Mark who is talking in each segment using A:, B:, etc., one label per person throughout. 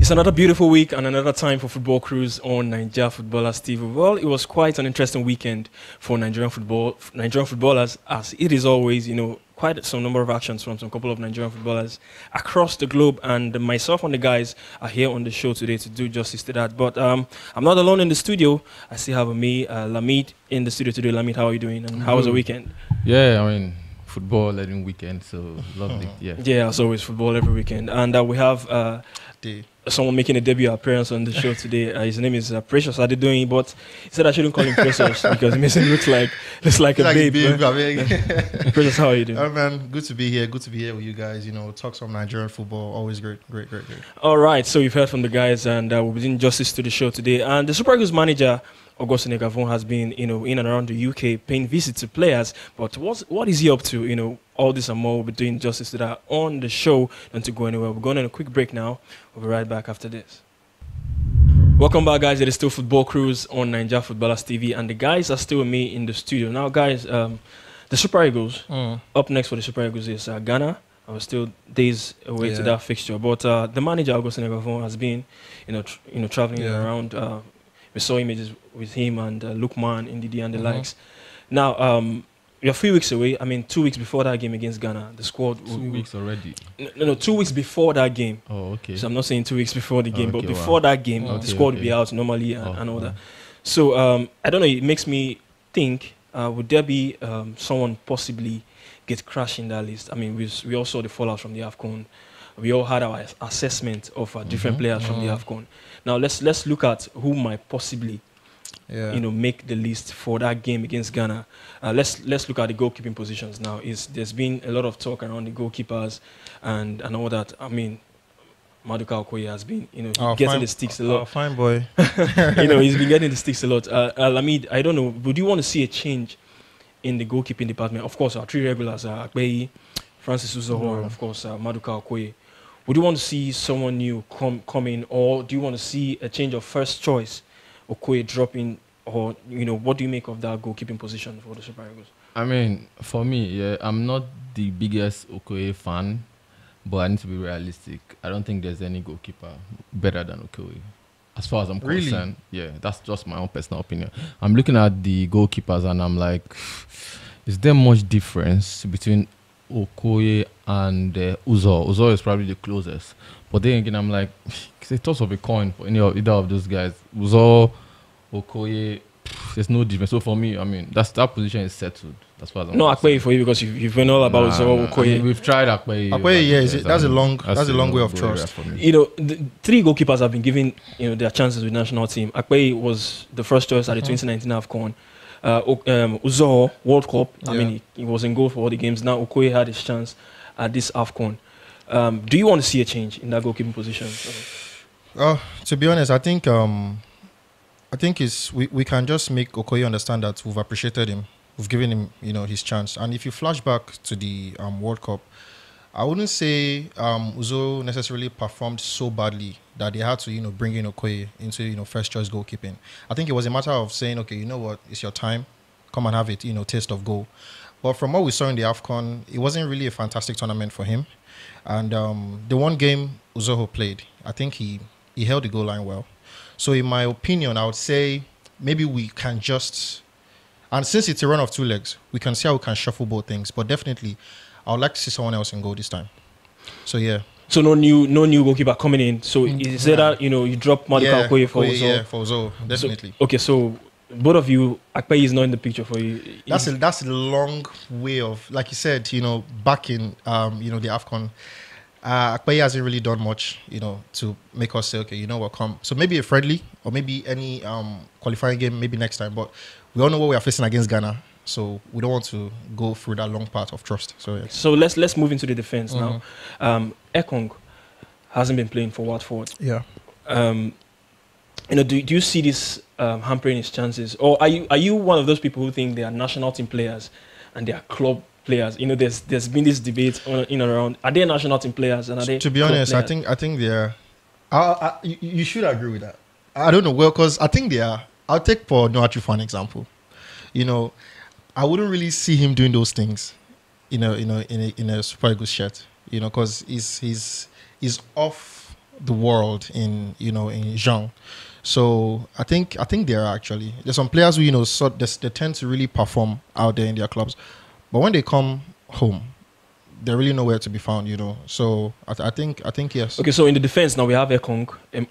A: It's another beautiful week and another time for Football Cruise on Naija Footballers TV. Well, it was quite an interesting weekend for Nigerian footballers, as it is always, quite some number of actions from some couple of Nigerian footballers across the globe. And myself and the guys are here on the show today to do justice to that. But I'm not alone in the studio. I still have me, Lamid, in the studio today. Lamid, how are you doing? And how was the weekend?
B: Yeah, I mean, football every weekend, so lovely.
A: Yeah, as always, football every weekend. And we have someone making a debut appearance on the show today. His name is Precious Adedoyin, but he said I shouldn't call him Precious because he makes him look like a babe. Precious, how are you doing?
C: Oh man, good to be here. Good to be here with you guys. Talk some Nigerian football. Always great.
A: All right, so you've heard from the guys, and we'll be doing justice to the show today. And the Super Eagles manager, Augustine Egavon, has been, in and around the UK paying visits to players. But what is he up to? All this and more. We'll be doing justice to that on the show. Don't to go anywhere. We're going on a quick break now. We'll be right back after this. Welcome back, guys. It is still Football Cruise on Naija Footballers TV, and the guys are still with me in the studio. Now, guys, the Super Eagles, up next for the Super Eagles is Ghana. I was still days away to that fixture. But the manager, Augustine Egavon, has been, traveling around. We saw images with him and Lukman, Ndidi, and the likes. Now, we're a few weeks away. 2 weeks before that game against Ghana, the squad...
B: 2 weeks already?
A: No, 2 weeks before that game.
B: Oh, okay.
A: So I'm not saying 2 weeks before the game, but before that game, the squad will be out normally and all that. So, I don't know, it makes me think, would there be someone possibly get crashed in that list? We all saw the fallout from the AFCON. We all had our assessment of different players from the AFCON. Now, let's look at who might possibly... make the list for that game against Ghana. Let's look at the goalkeeping positions now. There's been a lot of talk around the goalkeepers and all that. Maduka Okoye has been, getting the sticks a lot.
C: Oh, fine boy.
A: He's been getting the sticks a lot. Lamid, I don't know, would you want to see a change in the goalkeeping department? Of course, our three regulars are Akpeyi, Francis Uzoho, and of course, Maduka Okoye. Would you want to see someone new come in, or do you want to see a change of first choice? Okoye dropping, or what do you make of that goalkeeping position for the Super Eagles?
B: For me, I'm not the biggest Okoye fan, but I need to be realistic. I don't think there's any goalkeeper better than Okoye, as far as I'm concerned. Yeah, that's just my own personal opinion. I'm looking at the goalkeepers and I'm like, is there much difference between Okoye and Uzo? Uzo is probably the closest. But then again, I'm like, it's a toss of a coin for either of those guys. Uzo, Okoye, there's no difference. So for me, that position is settled. That's what I'm
A: Akpeyi for you because you've been all about Uzo, Okoye.
B: We've tried Akpeyi.
C: Akpeyi, that's a long way of trust.
A: For me. The three goalkeepers have been given their chances with the national team. Akpeyi was the first choice at the 2019 AFCON. Uzo, World Cup, he was in goal for all the games. Now Okoye had his chance at this AFCON. Do you want to see a change in that goalkeeping position?
C: To be honest, I think we can just make Okoye understand that we've appreciated him, we've given him his chance. And if you flash back to the World Cup, I wouldn't say Uzo necessarily performed so badly that they had to bring in Okoye into first choice goalkeeping. I think it was a matter of saying, okay, you know what, it's your time, come and have it, taste of goal. But from what we saw in the AFCON, it wasn't really a fantastic tournament for him. And the one game Uzoho played, I think he held the goal line well. So in my opinion, I would say maybe we can just, and since it's a run of two legs, we can see how we can shuffle both things. But definitely, I would like to see someone else in goal this time. So yeah.
A: So no new goalkeeper coming in. So is it that you drop Maduka Okoye for Uzo?
C: Yeah, for Uzo, definitely.
A: So both of you, Akpeyi is not in the picture for you.
C: That's a long way of, like you said, back in the AFCON. Akpeyi hasn't really done much, to make us say, okay, you know what, come. So maybe a friendly or maybe any qualifying game, maybe next time. But we all know what we are facing against Ghana, so we don't want to go through that long part of trust. So yeah.
A: So let's move into the defense now. Ekong hasn't been playing for Watford.
C: Yeah.
A: Do you see this hampering his chances, or are you one of those people who think they are national team players and they are club players? There's been this debate in and around. Are they national team players and are they?
C: To be honest, players? I think they are. You should agree with that. I don't know, well, because I think they are. I'll take Paul Noachu for an example. I wouldn't really see him doing those things, in a Super Eagles shirt. Because he's off the world in in Jean. So I think there are actually there's some players who they tend to really perform out there in their clubs, but when they come home, they're really nowhere to be found. So I think yes.
A: Okay, so in the defense now we have Ekong,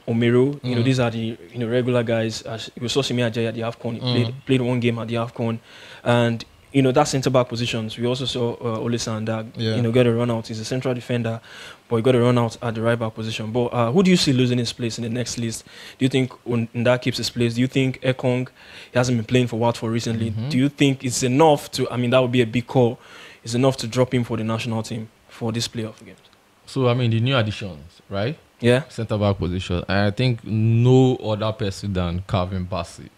A: Omero. These are the regular guys. As we saw Simi Ajayi at the AFCON. He played one game at the AFCON, and that centre back positions. We also saw Ole Sanda. Get a run out. He's a central defender, but he got a run out at the right back position. But who do you see losing his place in the next list? Do you think Nda keeps his place? Do you think Ekong, he hasn't been playing for Watford recently? Do you think it's enough to? I mean, that would be a big call. It's enough to drop him for the national team for this playoff games.
B: So I mean, the new additions, right?
A: Yeah.
B: Centre back position. I think no other person than Calvin Bassey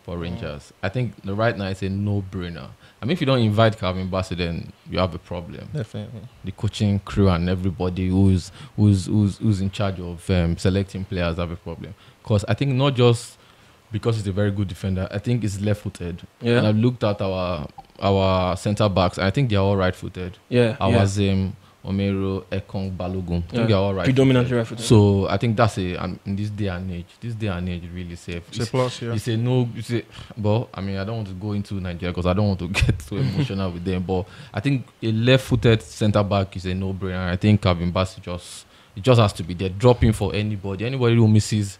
B: for Rangers. I think right now it's a no-brainer. I mean, if you don't invite Calvin Bassey, then you have a problem.
C: Definitely.
B: The coaching crew and everybody who's in charge of selecting players have a problem. Because I think not just because he's a very good defender, I think he's left-footed.
A: Yeah.
B: And I've looked at our centre backs, and I think they're all right-footed.
A: Yeah.
B: Awazim, Omero, Ekong, Balogun. I think they're all right.
A: Predominantly right-footed.
B: So I think that's in this day and age, really safe.
C: It's a plus, yeah.
B: But I mean, I don't want to go into Nigeria because I don't want to get too emotional with them. But I think a left-footed centre back is a no-brainer. I think Calvin Bassey just has to be there, dropping for anybody. Anybody who misses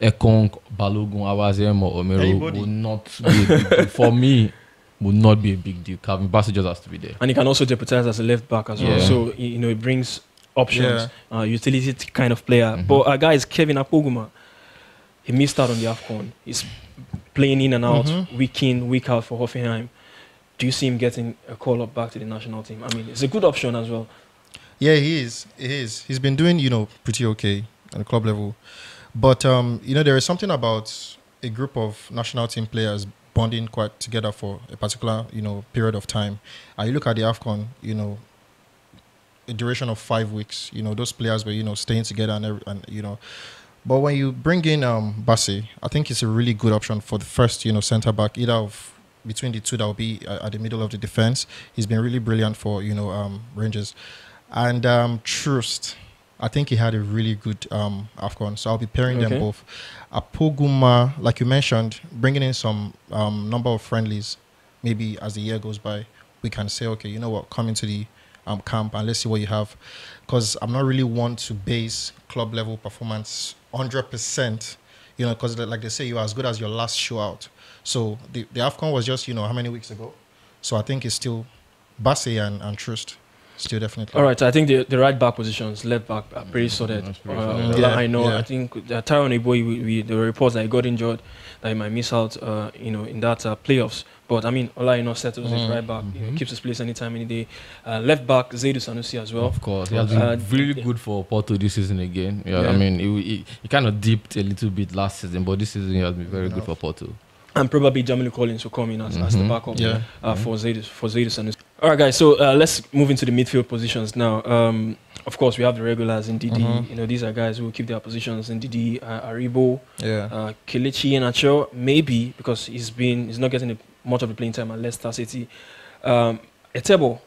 B: Ekong, Balogun, Awazim, or Omero will not be a big deal. For me, would not be a big deal. Calvin Bassey just has to be there.
A: And he can also jeopardize as a left back as well. So, it brings options, utility kind of player. But guys, Kevin Akpoguma, he missed out on the AFCON. He's playing in and out, week in, week out for Hoffenheim. Do you see him getting a call up back to the national team? I mean, it's a good option as well.
C: Yeah, he is. He's been doing, pretty okay at the club level. But, there is something about a group of national team players bonding quite together for a particular, period of time. You look at the AFCON, a duration of 5 weeks, those players were, staying together and But when you bring in Bassey, I think it's a really good option for the first, centre back, either of between the two that will be at the middle of the defense. He's been really brilliant for, Rangers. And Trust, I think he had a really good AFCON, so I'll be pairing them both. Apoguma, like you mentioned, bringing in some number of friendlies, maybe as the year goes by, we can say, okay, you know what, come into the camp and let's see what you have. Because I'm not really one to base club level performance 100%, because like they say, you're as good as your last show out. So the AFCON was just, how many weeks ago? So I think it's still Bassey and Trust. Still definitely. All
A: right, I think the right back positions, left back, are pretty sorted. I know. Yeah. I think Tyrone Eboyi, the reports that he got injured, that he might miss out, in that playoffs. But I mean, Ola settles his right back, keeps his place anytime, any day. Left back, Zaidu Sanusi as well.
B: Of course, he has been really good for Porto this season again. Yeah. I mean, he kind of dipped a little bit last season, but this season he has been very good for Porto. And
A: probably Jamil Collins will come in as the backup for Zaidu Sanusi. All right, guys. So let's move into the midfield positions now. Of course, we have the regulars in DD. These are guys who will keep their positions in DD. Aribo, Kelechi Iheanacho, maybe because he's not getting much of the playing time at Leicester City. Etebo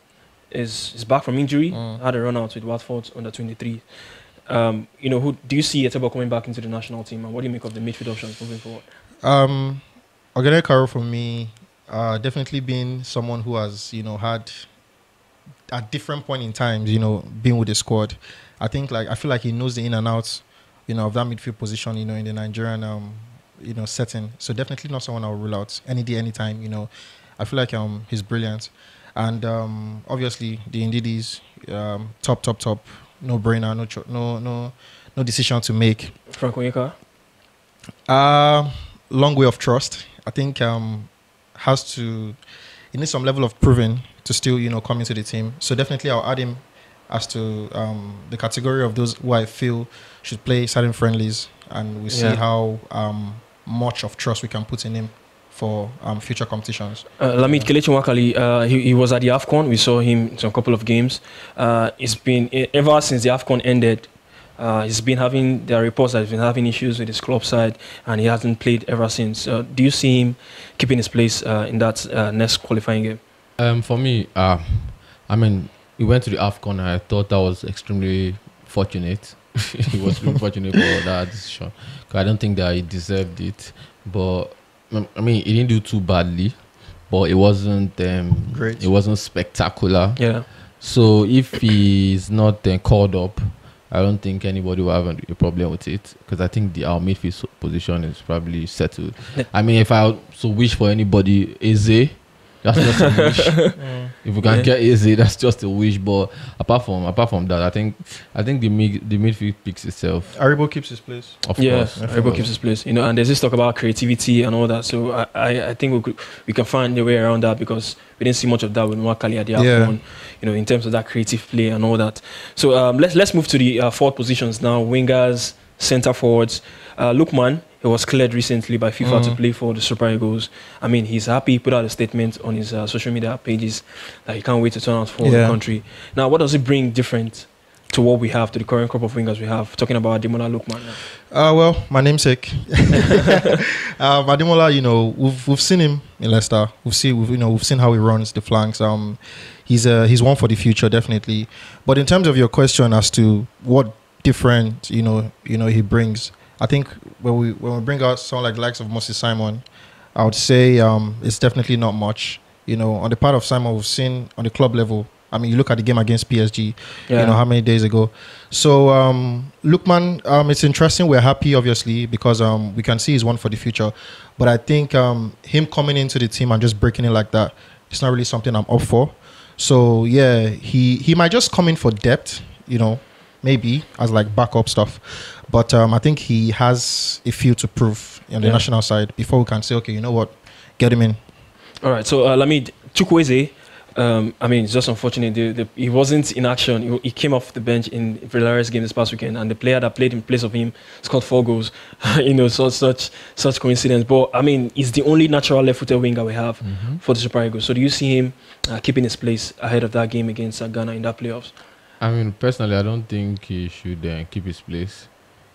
A: is back from injury. Had a run out with Watford under 23. Who do you see Etebo coming back into the national team, and what do you make of the midfield options moving forward?
C: Ogene Karo for me, definitely been someone who has, had at different point in times, been with the squad. I feel like he knows the in and outs, of that midfield position, in the Nigerian, setting. So definitely not someone I'll rule out any day, anytime. I feel like he's brilliant, and obviously the Ndidis, top, no brainer, no decision to make.
A: Frank Onyeka?
C: Long way of trust. I think he needs some level of proving to still, come into the team. So definitely I'll add him as to the category of those who I feel should play certain friendlies, and we see how much of trust we can put in him for future competitions.
A: Lamid Kelechi Nwakali, he was at the AFCON. We saw him in a couple of games. It's been, ever since the AFCON ended, there are reports that he's been having issues with his club side, and he hasn't played ever since. Do you see him keeping his place in that next qualifying game?
B: For me, I mean, he went to the AFCON, and I thought that was extremely fortunate. he was really fortunate for that decision. 'Cause I don't think that he deserved it. But I mean, he didn't do too badly, but it wasn't
C: great.
B: It wasn't spectacular.
A: Yeah.
B: So if he's not called up, I don't think anybody will have a problem with it, because I think our midfield position is probably settled. I mean, if I also wish for anybody, Eze, that's just a wish. If we can get Eze, that's just a wish. But apart from that, I think the midfield picks itself.
C: Aribo keeps his place.
B: Of course,
A: Aribo keeps his place. And there's this talk about creativity and all that. So I think we can find a way around that, because we didn't see much of that with Nwakali at the AFCON, in terms of that creative play and all that. So let's move to the forward positions now. Wingers, centre forwards. Lookman, he was cleared recently by FIFA to play for the Super Eagles. I mean, he's happy. He put out a statement on his social media pages that he can't wait to turn out for the country. Now, what does it bring different to what we have, to the current crop of wingers we have? Talking about Ademola Lookman now.
C: Well, my namesake. Ademola, we've seen him in Leicester. We've seen how he runs the flanks. He's one for the future, definitely. But in terms of your question as to what different, he brings, I think when we bring out someone like the likes of Moses Simon, I would say it's definitely not much. On the part of Simon, we've seen on the club level. I mean, you look at the game against PSG, how many days ago. So, Lookman, it's interesting. We're happy, obviously, because we can see he's one for the future. But I think him coming into the team and just breaking it like that, it's not really something I'm up for. So, yeah, he might just come in for depth, maybe as like backup stuff. But I think he has a few to prove on the national side before we can say, okay, you know what, get him in.
A: All right, so Chukwueze, I mean, it's just unfortunate. He wasn't in action. He came off the bench in Villarreal's game this past weekend, and the player that played in place of him scored 4 goals. Such coincidence. But I mean, he's the only natural left-footed winger we have for the Super Eagles. So do you see him keeping his place ahead of that game against Ghana in that playoffs?
B: I mean, personally, I don't think he should keep his place,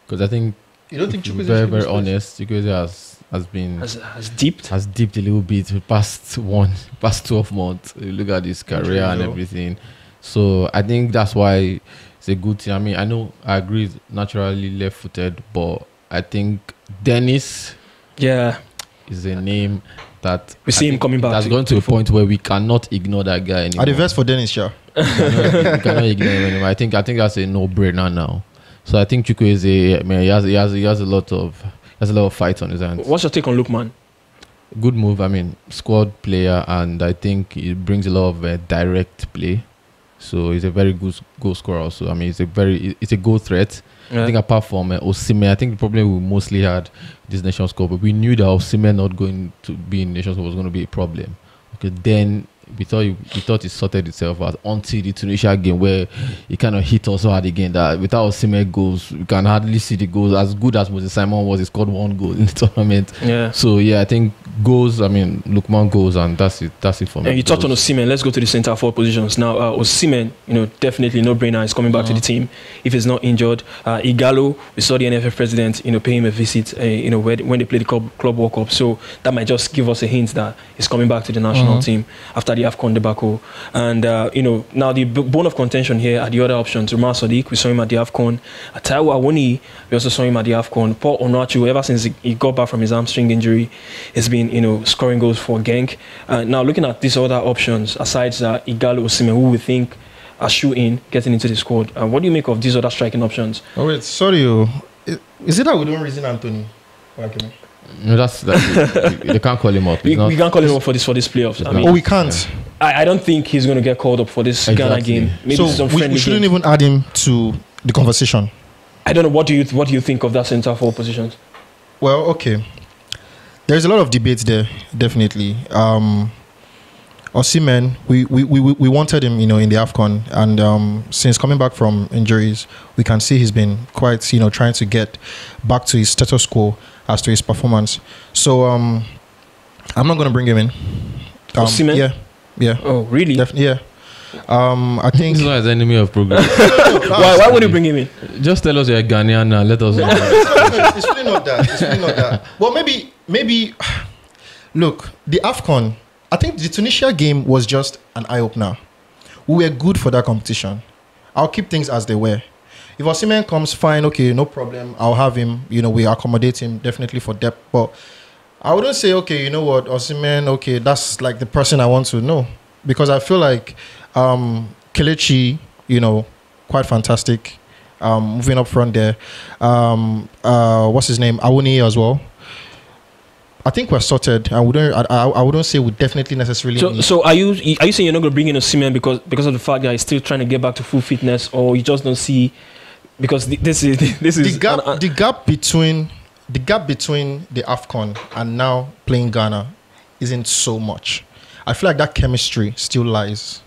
B: because I think,
C: you don't think Chukwueze
B: very, very honest, Chukwueze has dipped a little bit the past 12 months. You look at his career and everything. So I think that's why it's a good thing. I mean, I agree, it's naturally left-footed, but I think Dennis is a name that
A: we see him coming back.
B: That's going to a point where we cannot ignore that guy anymore.
C: Are the verse for Dennis, sure?
B: We cannot ignore him anymore. I think that's a no-brainer now. So I think Chukwueze, he has a lot of fight on his hands.
A: What's your take on Lookman?
B: Good move. I mean, squad player, and I think it brings a lot of direct play. So he's a very good goal scorer also. I mean, it's a goal threat. I think apart from Osimhen, I think the problem we mostly had this Nations Cup, but we knew that Osimhen not going to be in Nations Cup was going to be a problem. Okay, then we thought it sorted itself out until the Tunisia game, where it kind of hit us hard again that without Osimhen goals, we can hardly see the goals. As good as Moses Simon was, he scored 1 goal in the tournament. Yeah. So I think goals. I mean, Lookman goals, and that's it for me.
A: And you touched on Osimhen. Let's go to the centre forward positions now. Osimhen, definitely no brainer. Is coming back to the team if he's not injured. Igalo, we saw the NFF president, pay him a visit. When they play the club World Cup. So that might just give us a hint that he's coming back to the national team after the AFCON debacle. And now the bone of contention here are the other options. Umar Sadiq, we saw him at the AFCON. Taiwo Awoniyi, we also saw him at the AFCON. Paul Onuachu, ever since he got back from his hamstring injury, has been scoring goals for Genk. Now looking at these other options, aside Igalo, Osimhen, who we think are shoe-in getting into the squad, what do you make of these other striking options?
C: Oh wait, sorry, is it that we don't reason Anthony?
B: No, that's they can't call him up.
A: We can't call him up for this playoffs. I mean,
C: we can't.
A: I don't think he's going to get called up for this Ghana game. Maybe
C: so we shouldn't even add him to the conversation.
A: I don't know. What do you think of that centre forward positions?
C: Well, okay. There's a lot of debates there, definitely. Osimhen, we wanted him, in the AFCON, and since coming back from injuries, we can see he's been quite, trying to get back to his status quo as to his performance. So I'm not going to bring him in.
A: Osimhen?
C: Yeah.
A: Oh, really?
C: Yeah. I think
B: he's not as enemy of progress.
A: Why would you bring him in?
B: Just tell us you're Ghanaian now. Let us know.
C: It's really not that. Well, maybe. Look, the AFCON. I think the Tunisia game was just an eye opener. We were good for that competition. I'll keep things as they were. If Osimhen comes, fine, okay, no problem. I'll have him. We accommodate him definitely for depth. But I wouldn't say, okay, you know what, Osimhen, okay, that's like the person I want to know. Because I feel like Kelechi, quite fantastic. Moving up front there. What's his name? Awoni as well. I think we're sorted. I wouldn't say we definitely necessarily need.
A: So are you saying you're not going to bring in Osimhen because of the fact that he's still trying to get back to full fitness, or you just don't see, because this is
C: the gap between the AFCON and now playing Ghana isn't so much. I feel like that chemistry still lies,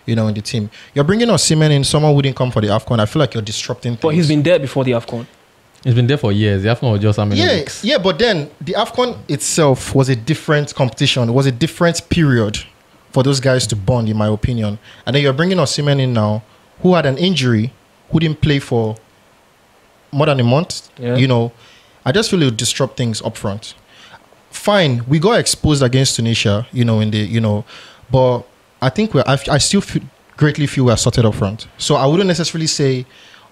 C: in the team. You're bringing Osimhen in, someone who didn't come for the AFCON. I feel like you're disrupting things.
A: But he's been there before the AFCON.
B: He's been there for years. The AFCON was just how many weeks?
C: Yeah, but then the AFCON itself was a different competition. It was a different period for those guys to bond, in my opinion. And then you're bringing Osimhen in now, who had an injury, who didn't play for more than a month. Yeah. I just feel it would disrupt things up front. Fine, we got exposed against Tunisia, but I think I still greatly feel we're sorted up front. So I wouldn't necessarily say,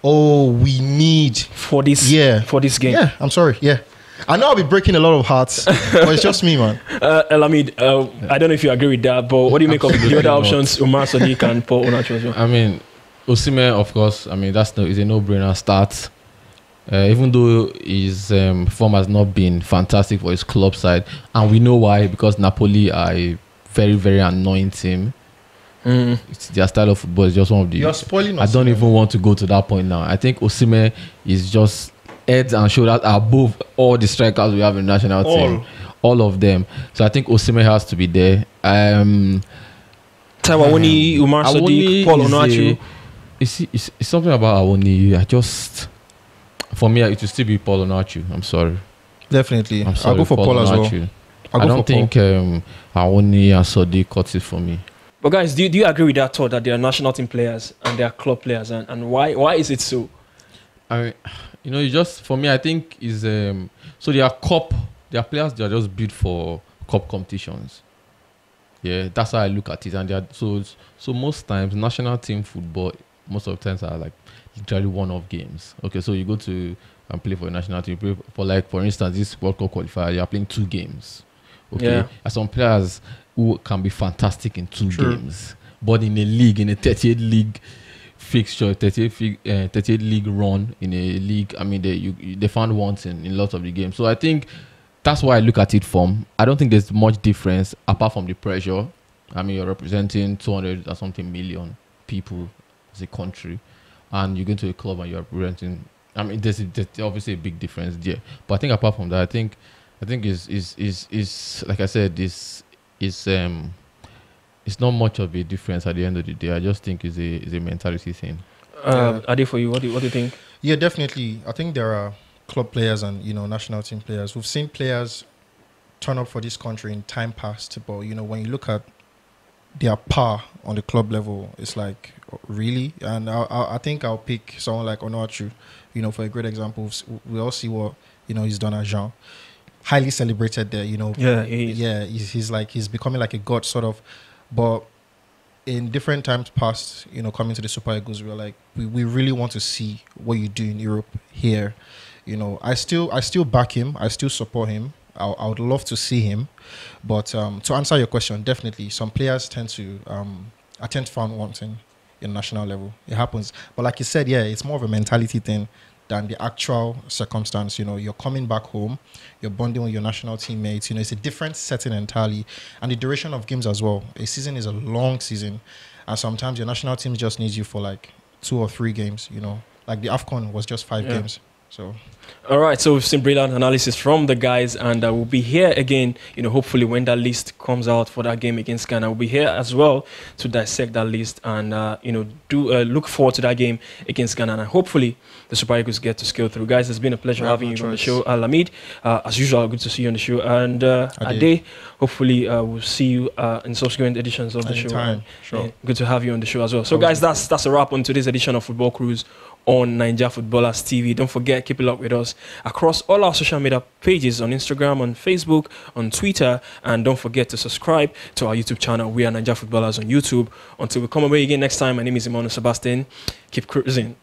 C: oh, we need
A: for this game.
C: Yeah, I'm sorry. Yeah, I know I'll be breaking a lot of hearts, but it's just me, man.
A: Elamid, I don't know if you agree with that, but what do you make of the other options, Umar Sadiq and Paul Onachu as well?
B: I mean, Osimhen, of course. I mean, is a no-brainer start. Even though his form has not been fantastic for his club side, and we know why, because Napoli are a very, very annoying team. It's their style of football is just one of the.
C: You're spoiling.
B: I don't even want to go to that point now. I think Osimhen is just heads and shoulders above all the strikers we have in the national team, all of them. So I think Osimhen has to be there.
A: Taiwo Awoni, Umar Sadiq, Paul Onachu.
B: It's something about Awoni. For me, it will still be Paul Onachu. I'm sorry.
C: Definitely.
B: I'm sorry,
C: I'll go for Paul as well.
B: I don't think Awoni and Sadiq cuts it for me.
A: But guys, do you agree with that thought that they are national team players and they are club players, and why is it so?
B: I mean, for me, I think is so they are players. They are just built for cup competitions. Yeah, that's how I look at it. And they are so most times national team football most of the times are like literally one-off games. Okay, so you go to and play for a national team. You play for instance, this World Cup qualifier. You are playing 2 games. Okay,
A: yeah.
B: As some players who can be fantastic in 2 games, but in a league, in a 38 league fixture, 38 league run in a league, I mean, they found once in lots of the games. So I think that's why I look at it from. I don't think there's much difference apart from the pressure. I mean, you're representing 200 or something million people as a country, and you go to a club and you're representing. I mean, there's obviously a big difference there. But I think apart from that, I think is like I said, it's not much of a difference at the end of the day. I just think it's a mentality thing.
A: Ade, for you, what do you think?
C: Yeah, definitely. I think there are club players and national team players. We've seen players turn up for this country in time past, but when you look at their power on the club level, it's like, really? And I think I'll pick someone like Onachu, for a great example. We all see what he's done at Jean. Highly celebrated there, he's becoming like a god sort of. But in different times past, coming to the Super Eagles, we're like, we really want to see what you do in Europe here. I still back him. I still support him. I would love to see him. But to answer your question, definitely some players tend to find one thing in national level. It happens. But like you said, yeah, it's more of a mentality thing than the actual circumstance. You're coming back home, you're bonding with your national teammates. It's a different setting entirely. And the duration of games as well. A season is a long season. And sometimes your national team just needs you for like 2 or 3 games, Like the AFCON was just 5 games. So,
A: all right. So we've seen brilliant analysis from the guys, and we'll be here again. Hopefully when that list comes out for that game against Ghana, we'll be here as well to dissect that list and do look forward to that game against Ghana. And hopefully the Super Eagles get to scale through. Guys, it's been a pleasure having you on the show. Lamid, as usual, good to see you on the show. And Ade, hopefully we'll see you in subsequent editions of the show.
C: Sure.
A: Good to have you on the show as well. So guys, that's a wrap on today's edition of Football Cruise on Naija Footballers TV. Don't forget, keep it up with us across all our social media pages on Instagram, on Facebook, on Twitter, and don't forget to subscribe to our YouTube channel. We are Naija Footballers on YouTube. Until we come away again next time, my name is Emmanuel Sebastian. Keep cruising.